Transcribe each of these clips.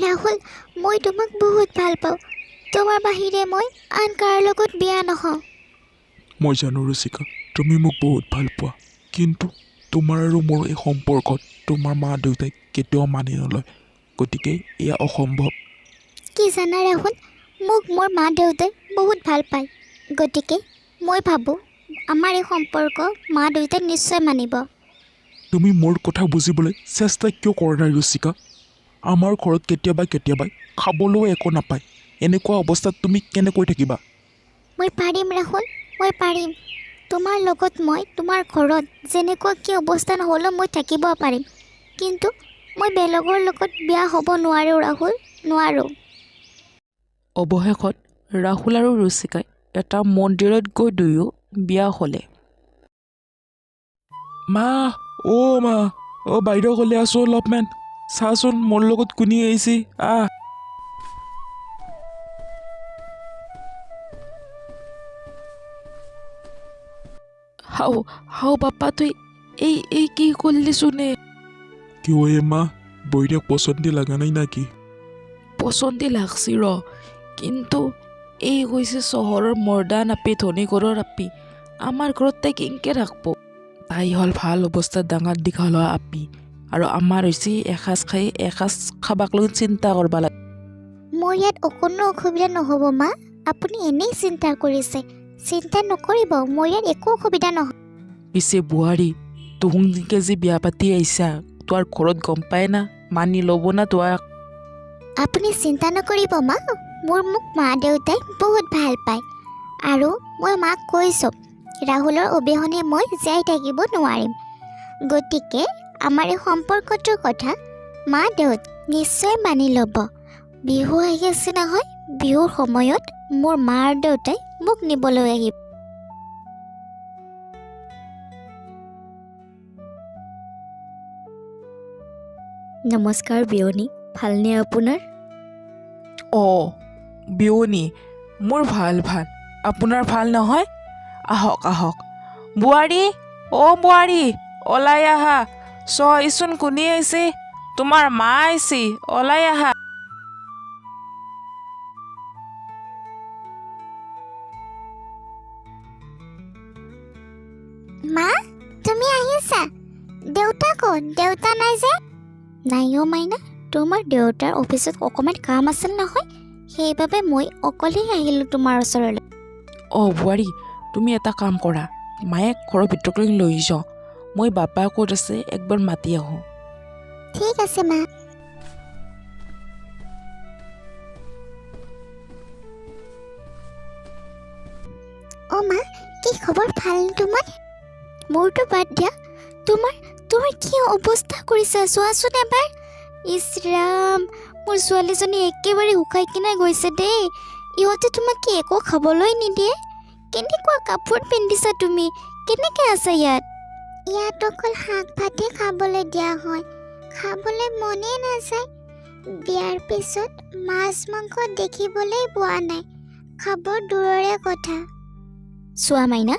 ৰাহুল, মই তোমাক বহুত ভাল পাওঁ। তোমাৰ বাহিৰে মই আন কাৰো লগত বিয়া নহওঁ। মই জানো ৰুচিকা, তুমি মোক বহুত ভাল পোৱা, কিন্তু তোমাৰ আৰু মোৰ এই সম্পৰ্কত তোমাৰ মা দেউতাই কেতিয়াও মানি নলয়, গতিকে এয়া অসম্ভৱ। কি জানা ৰাহুল, মোক মোৰ মা দেউতাই বহুত ভাল পায়। গতিকে মই ভাবোঁ আমাৰ এই সম্পৰ্ক মা দেউতাই নিশ্চয় মানিব। তুমি মোৰ কথা বুজিবলৈ চেষ্টা কিয় কৰা নাই ৰুচিকা? আমাৰ ঘৰত কেতিয়াবা খাবলৈও একো নাপায়। এনেকুৱা অৱস্থাত তুমি কেনেকৈ থাকিবা? মই পাৰিম ৰাহুল, মই পাৰিম। তোমাৰ লগত মই তোমাৰ ঘৰত যেনেকুৱা কি অৱস্থা নহ'লেও মই থাকিব পাৰিম, কিন্তু মই বেলেগৰ লগত বিয়া হ'ব নোৱাৰোঁ ৰাহুল, নোৱাৰোঁ। অৱশেষত ৰাহুল আৰু ৰুচিকাই এটা মন্দিৰত গৈ দুয়ো বিয়া হ'লে। মা, মা, বাইদেউ ক'লে আছোঁ অলপমান। চাচোন মোৰ লগত কোনে আহিছে, আহ। হাও বাপ্পা, তই এই কি কৰিলিচোনে? কিয় মা, বৈদেক পচন্দি লগা নাই নাকি? পচন্দি লাগছি কিন্তু এই হৈছে চহৰৰ মৰ্দান আপি, ধনী ঘৰৰ আপি। আমাৰ ঘৰত তাই কেনেকৈ ৰাখব? তাই হ'ল ভাল অৱস্থাত ডাঙৰ দীঘল হোৱা আপি, আৰু আমাৰ হৈছে এসাঁজ খাই এসাঁজ খাবাক লৈ চিন্তা কৰিব লাগে। মোৰ ইয়াত অকণো অসুবিধা নহ'ব মা, আপুনি এনেই চিন্তা কৰিছে। চিন্তা নকৰিব, মোৰ ইয়াত একো অসুবিধা নহয়। পিছে বোৱাৰী, তুহুনকে যে বিয়া পাতি আহিছা, তোৰ ঘৰত গম পায় না? মানি ল'ব না তোক? আপুনি চিন্তা নকৰিব মা, মোক মা দেউতাই বহুত ভাল পায়। আৰু মই মাক কৈছোঁ, ৰাহুলৰ অবিহনে মই জীয়াই থাকিব নোৱাৰিম। গতিকে আমাৰ এই সম্পৰ্কটোৰ কথা মা দেউত নিশ্চয় মানি ল'ব। বিহু আহি আছে নহয়, বিহুৰ সময়ত মোৰ মা আৰু দেউতাই মোক নিবলৈ আহিব। নমস্কাৰ বিয়নী, ভালনে আপোনাৰ? বিয়নী, মোৰ ভাল। আপোনাৰ ভাল নহয়? আহক। বোৱাৰী, বোৱাৰী, ওলাই আহা। চোন কোনে আহিছে? তোমাৰ মা আহিছে, ওলাই আহা। মা, তুমি আহিছা? দেউতা ক'ত? দেউতা নাই যে? নাই মাইনা, তোমাৰ দেউতাৰ অফিচত অকণমান কাম আছিল নহয়, সেইবাবে মই অকলেই আহিলোঁ তোমাৰ ওচৰলৈ। বোৱাৰী, তুমি এটা কাম কৰা, মায়েক ঘৰৰ ভিতৰলৈ লৈ যাওঁ। মই বাপা ক'ত আছে একবাৰ মাতি আহোঁ। ঠিক আছে মা। মা, কি খবৰ, ভাল তোমাৰ? মোৰতো বাদ দিয়া, তোমাৰ কি অৱস্থা কৰিছা চোৱাচোন এবাৰ। ইছ ৰাম, মোৰ ছোৱালীজনী একেবাৰে শুকাই কিনে গৈছে দেই। ইহঁতে তোমাক কি একো খাবলৈ নিদিয়ে? কেনেকুৱা কাপোৰ পিন্ধিছা তুমি? কেনেকৈ আছা ইয়াত? ইয়াত অকল শাক ভাতহে খাবলৈ দিয়া হয়, খাবলৈ মনেই নাযায়। বিয়াৰ পিছত মাছ মাংস দেখিবলৈ পোৱা নাই, খাব দূৰৰে কথা। চোৱা মাইনা,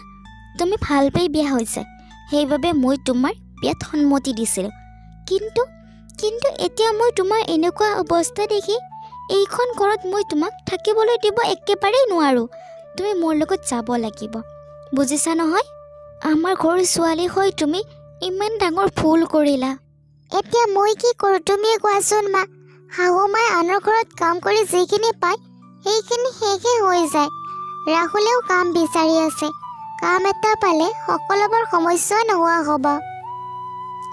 তুমি ভাল পাই বিয়া হৈছে, সেইবাবে মই তোমাৰ বিয়াত সন্মতি দিছিলোঁ। কিন্তু এতিয়া মই তোমাৰ এনেকুৱা অৱস্থা দেখি এইখন ঘৰত মই তোমাক থাকিবলৈ দিব একেবাৰেই নোৱাৰোঁ। তুমি মোৰ লগত যাব লাগিব, বুজিছা নহয়? আমাৰ ঘৰৰ ছোৱালী হৈ তুমি ইমান ডাঙৰ ভুল কৰিলা। এতিয়া মই কি কৰোঁ তুমিয়ে কোৱাচোন মা। শাহু মায়ে আনৰ ঘৰত কাম কৰি যিখিনি পায় সেইখিনি শেষে হৈ যায়। ৰাহুলেও কাম বিচাৰি আছে, কাম এটা পালে সকলোবোৰ সমস্যা নোহোৱা হ'ব।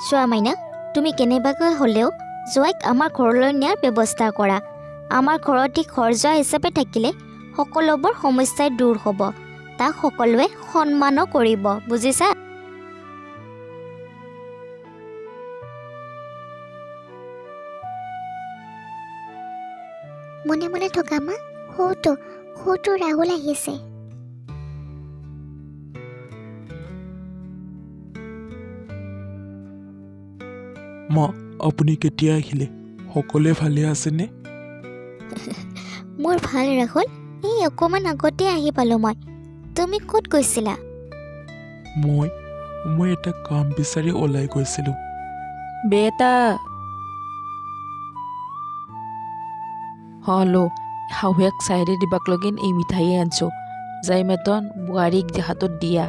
চোৱা মাইনা, তুমি কেনেবাকৈ হ'লেও জোৱাইক আমাৰ ঘৰলৈ নিয়াৰ ব্যৱস্থা কৰা। আমাৰ ঘৰতে ঘৰ যোৱা হিচাপে থাকিলে সকলোবোৰ সমস্যাই দূৰ হ'ব, তাক সকলোৱে সন্মানো কৰিব, বুজিছা? মনে মনে থকা মা, সৌটো ৰাহুল আহিছে। মা, আপুনি কেতিয়া আহিলে? সকলোৱে ভালে আছেনে? মোৰ ভাল ৰাহুল, এই অকণমান আগতে আহি পালোঁ মই। তুমি ক'ত গৈছিলা? মই এটা কাম বিচাৰি ওলাই গৈছিলোঁ। বেটা, হলো শাহুৱেক চাইৰে দিবাক লগিন এই মিঠাই আনছো যাই মেতন বোৱাৰীক হাতত দিয়া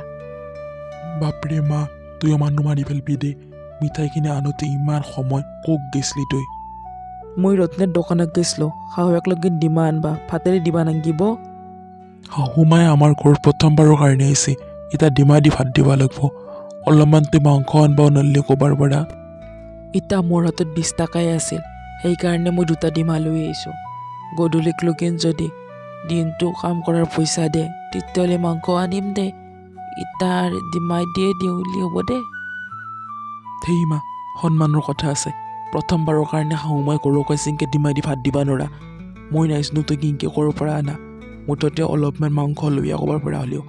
বাপৰে মা তুই মানুহ মাৰি পেলবি দে মিঠাইখিনি আনোতে ইমান সময় কক গেছলি তই মই ৰত্নেৰ দোকানত গৈছিলোঁ শাহুৱেক লগিন দিমা আনবা ভাতেৰে দিবা নাংগিব শাহুমাই আমাৰ ঘৰত প্ৰথমবাৰৰ কাৰণে আহিছে এতিয়া ডিমা দি ভাত দিব লাগিব অলপমান তুই মাংস আনবা নল্লি ক'বাৰ পৰা ইতা মোৰ হাতত 20 টকাই আছিল সেইকাৰণে মই 2টা ডিমা লৈ আহিছোঁ গধূলিক লগিন যদি দিনটো কাম কৰাৰ পইচা দে তেতিয়াহ'লে মাংস আনিম দে ইটাৰ ডিমাই দিয়ে দিউলি হ'ব দে সেই মা সন্মানৰ কথা আছে প্ৰথমবাৰৰ কাৰণে শাহুমাই ঘৰকৈ চিংকে ডিমাই দি ভাত দিবা নৰা মই নাইছিলোঁ তই কিংকে ক'ৰ পৰা আনা মুঠতে অলপমান মাংস লৈ ক'বাৰ পৰা হ'লেও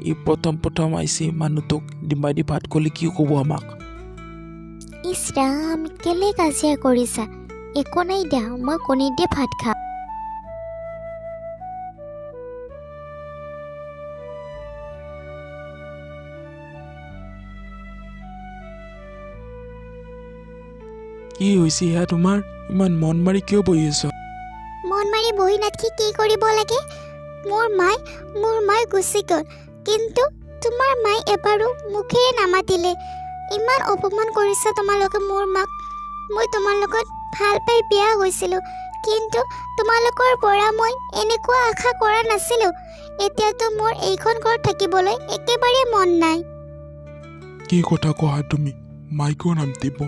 এই প্ৰথম আহিছে মানুহটোক ডিমাই দি ভাত ক'লে কি ক'ব আমাক ইছ ৰাম কেলে কাজিয়া কৰিছা একো নাই দিয়া মই কণী দিয়ে ভাত খাম কি হৈছে সেয়া তোমাৰ ইমান মন মাৰি কিয় বহি আছ মন মাৰি বহি নাথাকি কি কৰিব লাগে মোৰ মায়ে গুচি গ'ল কিন্তু তোমাৰ মায়ে এবাৰো মুখেৰে নামাতিলে ইমান অপমান কৰিছে তোমালোকে মোৰ মাক মই তোমাৰ লগত ভাল পাই বিয়া হৈছিলোঁ কিন্তু তোমালোকৰ পৰা মই এনেকুৱা আশা কৰা নাছিলোঁ এতিয়াতো মোৰ এইখন ঘৰত থাকিবলৈ একেবাৰে মন নাই কি কথা কোৱা তুমি মাইকো নাম দিব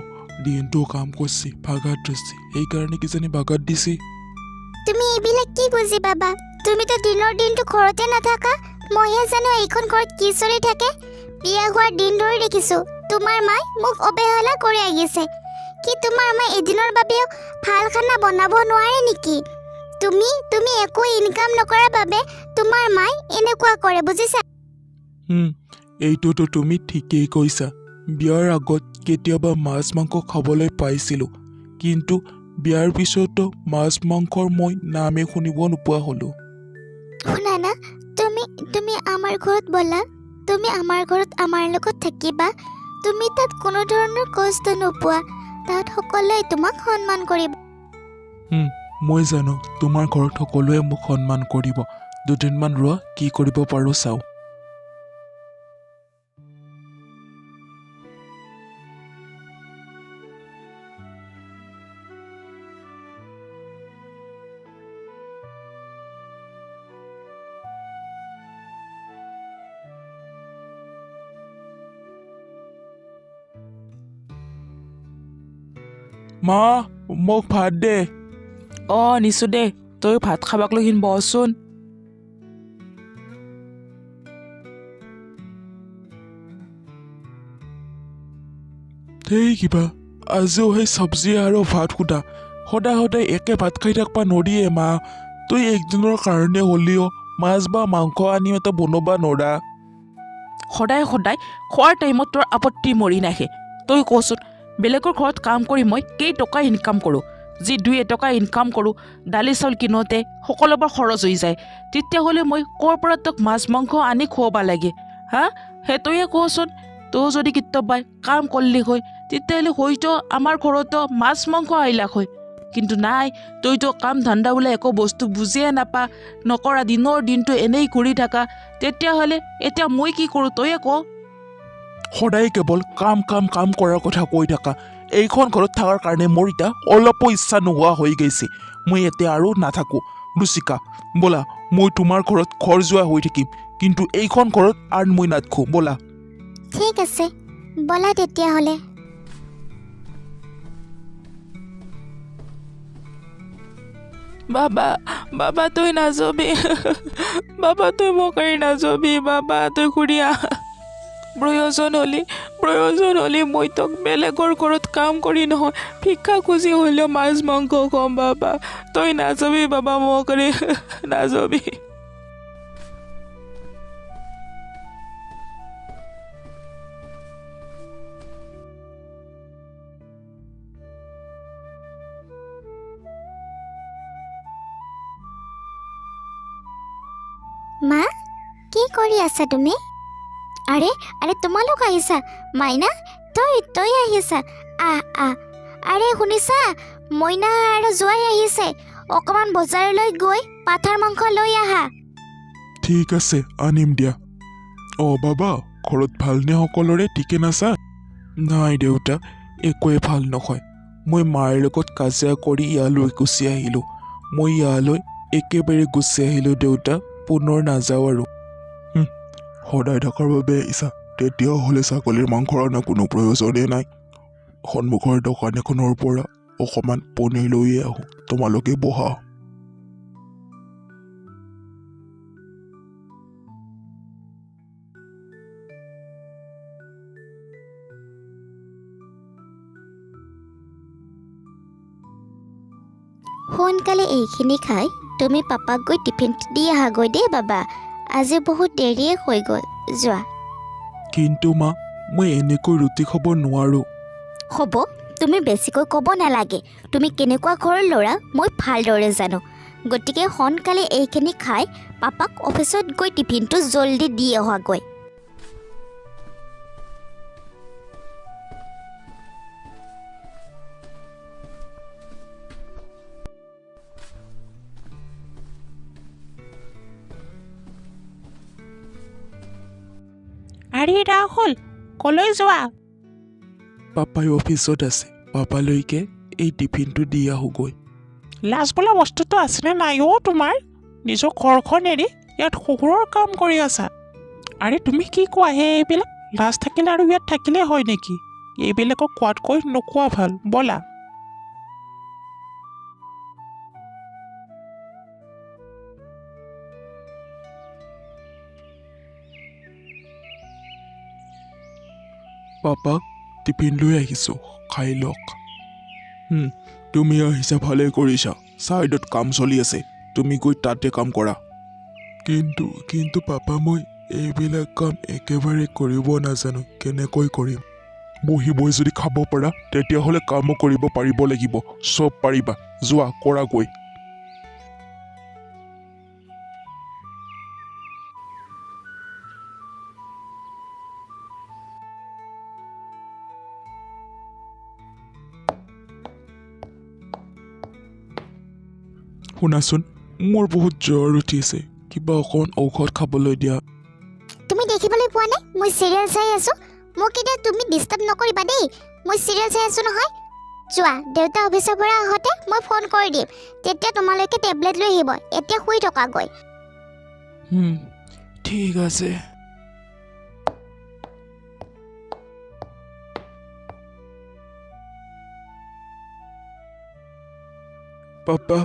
দিনটো কাম কৰিছে ভাগাত ধৰিছে সেইকাৰণে কিজানি ভাগাত দিছে তুমি এইবিলাক কি বুজি পাবা তুমিতো দিনৰ দিনটো ঘৰতে নাথাকা মইহে জানো এইখন ঘৰত কি চলি থাকে বিয়া হোৱাৰ দিন ধৰি দেখিছোঁ তোমাৰ মায়ে মোক অৱহেলা কৰি আহিছে কি তোমাৰ মায়ে এদিনৰ বাবেও ভাল খানা বনাব নোৱাৰে নেকি তুমি একো ইনকাম নকৰাৰ বাবে তোমাৰ মায়ে এনেকুৱা কৰে বুজিছা এইটোতো তুমি ঠিকেই কৈছা বিয়াৰ আগত কেতিয়াবা মাছ মাংস খাবলৈ পাইছিলোঁ কিন্তু বিয়াৰ পিছতো মাছ মাংসৰ মই নামে শুনিব নোপোৱা হ'লোঁ শুনা না তুমি আমাৰ ঘৰত ব'লা তুমি আমাৰ ঘৰত আমাৰ লগত থাকিবা তুমি তাত কোনো ধৰণৰ কষ্ট নোপোৱা তাত সকলোৱে তোমাক সন্মান কৰিব মই জানো তোমাৰ ঘৰত সকলোৱে মোক সন্মান কৰিব দুদিনমান ৰোৱা কি কৰিব পাৰোঁ চাওঁ মা মোক ভাত দে নিছোঁ দে তই ভাত খাবাক লগিন বহচোন সেই কিবা আজিও সেই চব্জি আৰু ভাত সোধা সদায় একে ভাত খাই থাকবা নৰিয়ে মা তই একদিনৰ কাৰণে হ'লেও মাছ বা মাংস আনি এটা বনাবা নৰা সদায় খোৱাৰ টাইমত তোৰ আপত্তি মৰি নাহে তই কচোন বেলেগৰ ঘৰত কাম কৰি মই কেইটকা ইনকাম কৰোঁ যি 2 ইনকাম কৰোঁ দালি চাউল কিনোতে সকলোবোৰ খৰচ হৈ যায় তেতিয়াহ'লে মই ক'ৰ পৰা তোক মাছ মাংস আনি খুৱাব লাগে হা সেইটোৱে কচোন তই যদি কেতিয়াবা কাম কৰিলি হয় তেতিয়াহ'লে হয়তো আমাৰ ঘৰতো মাছ মাংস আহিলাক হয় কিন্তু নাই তইতো কাম ধান্দা বোলে একো বস্তু বুজিয়ে নাপা নকৰা দিনৰ দিনটো এনেই ঘূৰি থাকা তেতিয়াহ'লে এতিয়া মই কি কৰোঁ তয়ে ক সদায় কেৱল কাম কৰাৰ কথা কৈ থাকা এইখন ঘৰত থকাৰ কাৰণে মোৰ এতিয়া অলপো ইচ্ছা নোহোৱা হৈ গৈছে মই এতিয়া আৰু নাথাকোঁ ৰুচিকা ব'লা মই তোমাৰ ঘৰত ঘৰ যোৱা হৈ থাকিম কিন্তু এইখন ঘৰত আৰু মই নাথাকোঁ ব'লা ঠিক আছে ব'লা তেতিয়াহ'লে বাবা তই নাযাবি বাবা তই মোক এৰি নাযাবি বাবা তই ঘূৰি আহ প্ৰয়োজন হ'লে মই তোক বেলেগৰ ঘৰত কাম কৰি নহয় ভিক্ষা খুজি হ'লেও মাছ মাংস খুৱাম বাবা তই নাযাবি বাবা মোক এৰি নাযাবি মা কি কৰি আছা তুমি আৰে তোমালোক আহিছা মাইনা তই আহিছা আহ আৰে শুনিছা মইনা আৰু জোৱাই আহিছে অকণমান বজাৰলৈ গৈ পাঠাৰ মাংস লৈ আহা। ঠিক আছে আনিম দিয়া। অ' বাবা, ঘৰত ভালনে সকলোৰে? ঠিকে নাছা? নাই দেউতা, একোৱে ভাল নহয়। মই মাৰ লগত কাজিয়া কৰি ইয়ালৈ গুচি আহিলোঁ। মই ইয়ালৈ একেবাৰে গুচি আহিলোঁ দেউতা, পুনৰ নাযাওঁ আৰু। সদায় থকাৰ বাবে আহিছা, তেতিয়াহ'লে ছাগলীৰ মাংসৰ অনা কোনো প্ৰয়োজনেই নাই। সন্মুখৰ দোকান এখনৰ পৰা অকণমান পনীৰ লৈয়ে আহোঁ, তোমালোকে বহা। সোনকালে এইখিনি খাই তুমি পাপাক গৈ টিফিনটো দি আহাগৈ দেই বাবা। আজি বহুত দেৰিয়ে হৈ গ'ল, যোৱা। কিন্তু মা, মই এনেকৈ ৰুটি খাব নোৱাৰোঁ। হ'ব, তুমি বেছিকৈ ক'ব নালাগে। তুমি কেনেকুৱা ঘৰৰ ল'ৰা মই ভালদৰে জানো। গতিকে সোনকালে এইখিনি খাই পাপাক অফিচত গৈ টিফিনটো জল্দি দি অহাগৈ। আৰে ৰাহুল, কলৈ যোৱা? পাপাই অফিচত আছে, পাপালৈকে এই টিফিনটো দি আহোঁগৈ। লাজ বোলা বস্তুটো আছেনে নাই অ' তোমাৰ? নিজৰ ঘৰখন এৰি ইয়াত শহুৰৰ কাম কৰি আছা। আৰে তুমি কি কোৱা হে এইবিলাক? লাজ থাকিলে আৰু ইয়াত থাকিলে হয় নেকি? এইবিলাকক কোৱাতকৈ নোকোৱা ভাল, ব'লা। পাপাক টিফিন লৈ আহিছোঁ, খাই লওক। তুমি আহিছা ভালে কৰিছা। ছাইডত কাম চলি আছে, তুমি গৈ তাতে কাম কৰা। কিন্তু পাপা, মই এইবিলাক কাম একেবাৰে কৰিব নাজানো, কেনেকৈ কৰিম? বহি বহি যদি খাব পাৰা তেতিয়াহ'লে কামো কৰিব পাৰিব লাগিব। চব পাৰিবা, যোৱা কৰাগৈ। শুনাচোন, মোৰ বহুত জ্বৰ উঠিছে, কিবা অকণ ঔষধ খাবলৈ দিয়া। তুমি দেখিবলৈ পোৱা নাই মই চিৰিয়েল চাই আছোঁ? মোক এতিয়া তুমি ডিষ্টাৰ্ব নকৰিবা দেই, মই চিৰিয়েল চাই আছোঁ নহয়। যোৱা, দেউতা অফিচৰ পৰা আহোঁতে মই ফোন কৰি দিম, তেতিয়া তোমালোকে টেবলেট লৈ আহিব। এতিয়া শুই থকাগৈ। ঠিক আছে। পাপা,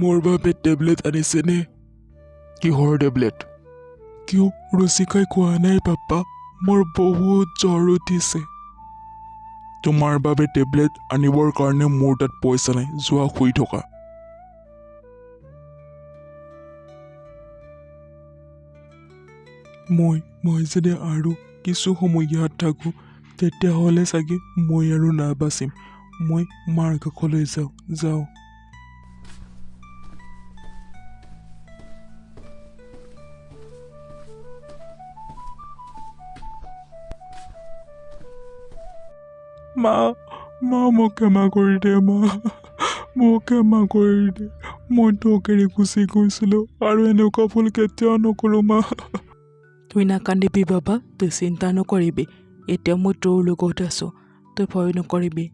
মোৰ বাবে টেবলেট আনিছেনে? কিহৰ টেবলেট? কিয় ৰুচিকাই কোৱা নাই পাপা? মোৰ বহুত জ্বৰ উঠিছে। তোমাৰ বাবে টেবলেট আনিবৰ কাৰণে মোৰ তাত পইচা নাই, যোৱা শুই থকা। মই যদি আৰু কিছু সময় ইয়াত থাকোঁ তেতিয়াহ'লে চাগে মই আৰু নাবাচিম। মই মাৰ কাষলৈ যাওঁ। মা, মোক ক্ষমা কৰি দে মা, মোক ক্ষমা কৰি দে। মই তোক এৰি গুচি গৈছিলোঁ আৰু এনেকুৱা ভুল কেতিয়াও নকৰোঁ মা। তুই নাকান্দিবি বাবা, তই চিন্তা নকৰিবি। এতিয়া মই তোৰ লগত আছোঁ, তই ভয় নকৰিবি।